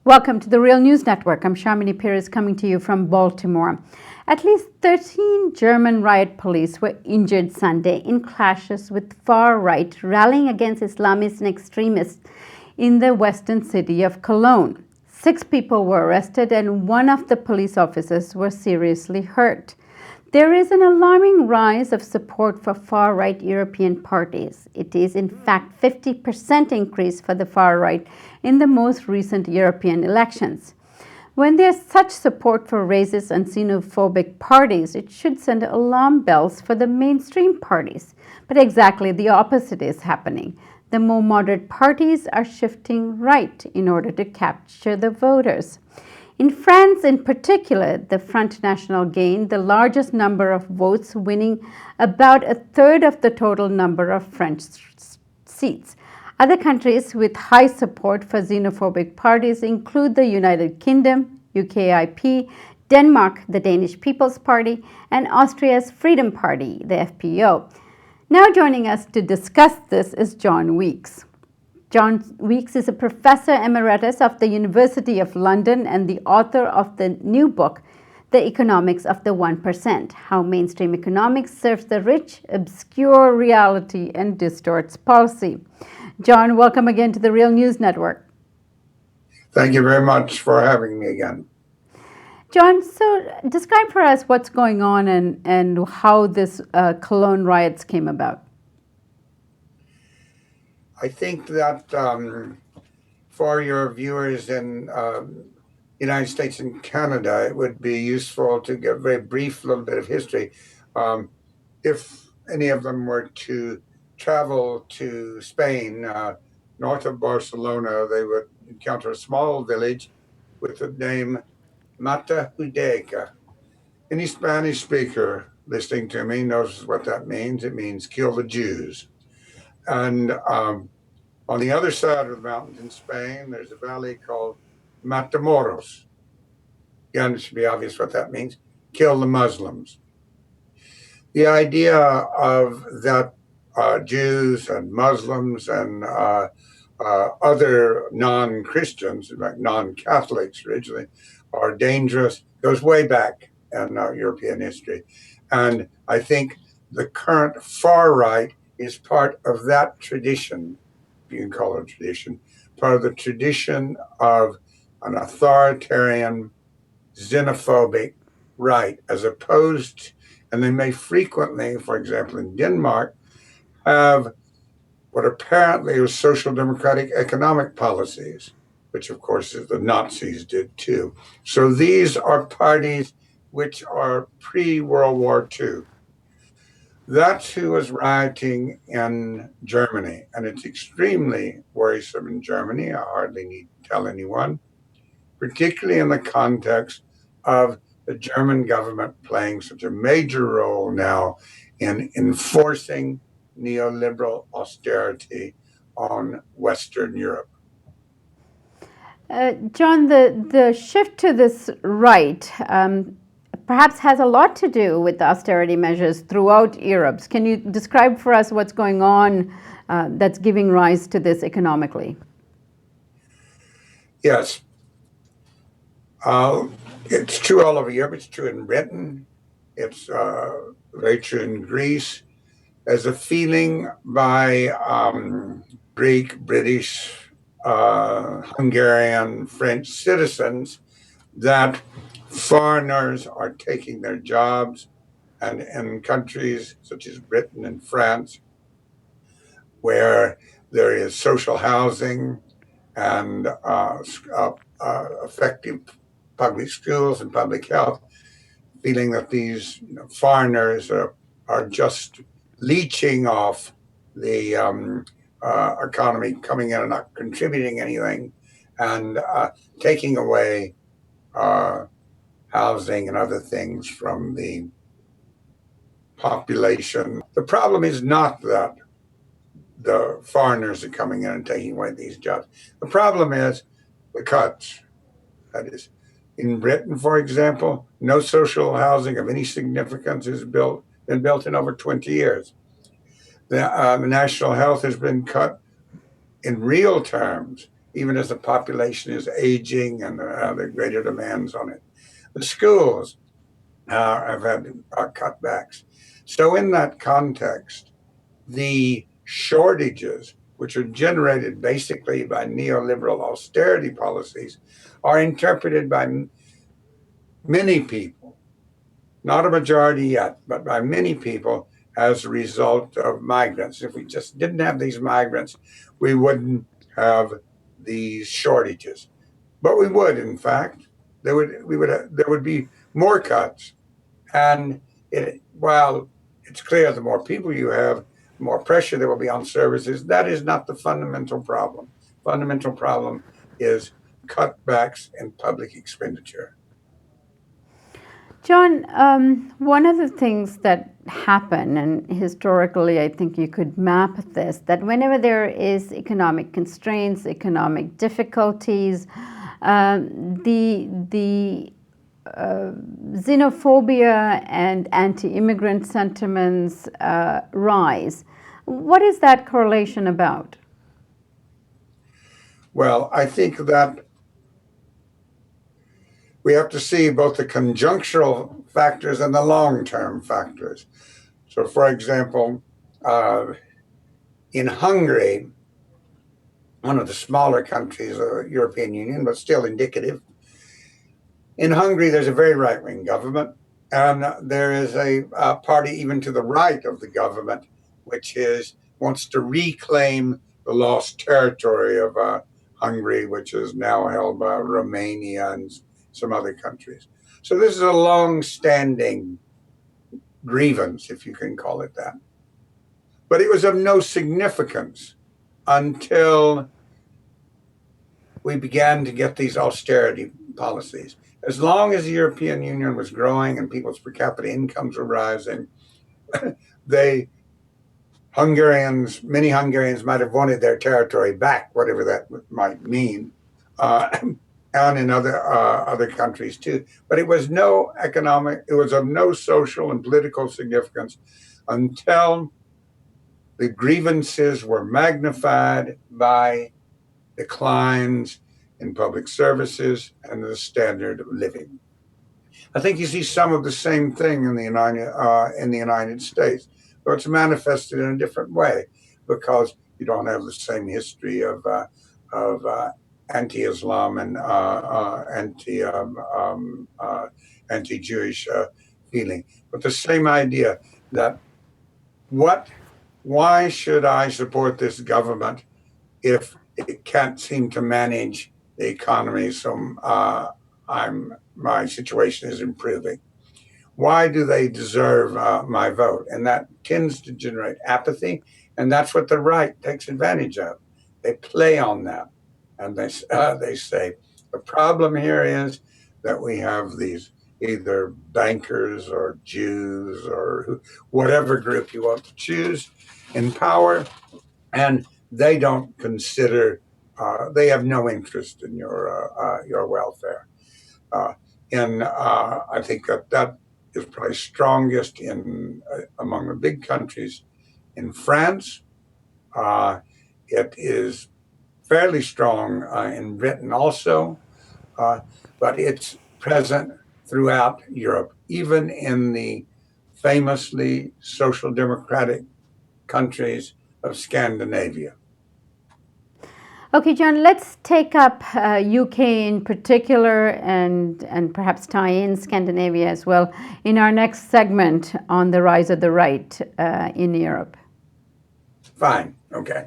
Welcome to the Real News Network. I'm Shamini Perez coming to you from Baltimore. At least 13 German riot police were injured Sunday in clashes with far-right rallying against Islamists and extremists in the western city of Cologne. 6 people were arrested and one of the police officers was seriously hurt. There is an alarming rise of support for far-right European parties. It is, in fact, 50% increase for the far-right in the most recent European elections. When there's such support for racist and xenophobic parties, it should send alarm bells for the mainstream parties. But exactly the opposite is happening. The more moderate parties are shifting right in order to capture the voters. In France, in particular, the Front National gained the largest number of votes, winning about a third of the total number of French seats. Other countries with high support for xenophobic parties include the United Kingdom, UKIP, Denmark, the Danish People's Party, and Austria's Freedom Party, the FPO. Now joining us to discuss this is John Weeks. John Weeks is a professor emeritus of the University of London and the author of the new book, The Economics of the 1%, How Mainstream Economics Serves the Rich, Obscure Reality, and Distorts Policy. John, welcome again to the Real News Network. Thank you very much for having me again. John, so describe for us what's going on and how this Cologne riots came about. I think that for your viewers in United States and Canada, it would be useful to give a very brief little bit of history. If any of them were to travel to Spain, north of Barcelona, they would encounter a small village with the name Mata Judaica. Any Spanish speaker listening to me knows what that means. It means kill the Jews. And on the other side of the mountains in Spain, there's a valley called Matamoros. Again, it should be obvious what that means. Kill the Muslims. The idea of that Jews and Muslims and other non-Christians, in fact, non-Catholics originally, are dangerous goes way back in European history. And I think the current far right is part of that tradition, if you can call it a tradition, part of the tradition of an authoritarian, xenophobic right, as opposed, and they may frequently, for example, in Denmark, have what apparently are social democratic economic policies, which of course the Nazis did too. So these are parties which are pre-World War II. That's who was rioting in Germany, and it's extremely worrisome in Germany. I hardly need to tell anyone, particularly in the context of the German government playing such a major role now in enforcing neoliberal austerity on Western Europe. John, the shift to this right perhaps has a lot to do with the austerity measures throughout Europe. Can you describe for us what's going on that's giving rise to this economically? Yes. It's true all over Europe. It's true in Britain. It's very true in Greece. There's a feeling by Greek, British, Hungarian, French citizens that foreigners are taking their jobs, and in countries such as Britain and France, where there is social housing and effective public schools and public health, feeling that these foreigners are just leeching off the economy, coming in and not contributing anything, and taking away housing and other things from the population. The problem is not that the foreigners are coming in and taking away these jobs. The problem is the cuts. That is, in Britain, for example, no social housing of any significance has been built in over 20 years. The national health has been cut in real terms even as the population is aging and the greater demands on it. The schools have had cutbacks. So in that context, the shortages, which are generated basically by neoliberal austerity policies, are interpreted by many people, not a majority yet, but by many people as a result of migrants. If we just didn't have these migrants, we wouldn't have these shortages. But we would, in fact, there would be more cuts. And while it's clear the more people you have, the more pressure there will be on services, that is not the fundamental problem. Fundamental problem is cutbacks in public expenditure. John, one of the things that happen, and historically I think you could map this, that whenever there is economic constraints, economic difficulties, the xenophobia and anti-immigrant sentiments rise. What is that correlation about? Well, I think that we have to see both the conjunctural factors and the long-term factors. So, for example, in Hungary, one of the smaller countries of the European Union, but still indicative, in Hungary, there's a very right-wing government, and there is a party even to the right of the government, which wants to reclaim the lost territory of Hungary, which is now held by Romania and some other countries. So this is a long-standing grievance, if you can call it that. But it was of no significance until we began to get these austerity policies. As long as the European Union was growing and people's per capita incomes were rising, many Hungarians might have wanted their territory back, whatever that might mean, and in other countries too. But it was of no social and political significance until the grievances were magnified by declines in public services and the standard of living. I think you see some of the same thing in the United States, though it's manifested in a different way because you don't have the same history of anti-Islam and anti-Jewish feeling, but the same idea that why should I support this government if it can't seem to manage the economy, so my situation is improving? Why do they deserve my vote? And that tends to generate apathy, and that's what the right takes advantage of. They play on that, and they say the problem here is that we have these either bankers or Jews or whatever group you want to choose in power, and they don't consider, they have no interest in your welfare. I think that is probably strongest among the big countries. In France, it is fairly strong in Britain also, but it's present throughout Europe, even in the famously social democratic countries of Scandinavia. Okay, John, let's take up UK in particular and perhaps tie in Scandinavia as well in our next segment on the rise of the right in Europe. Fine. Okay.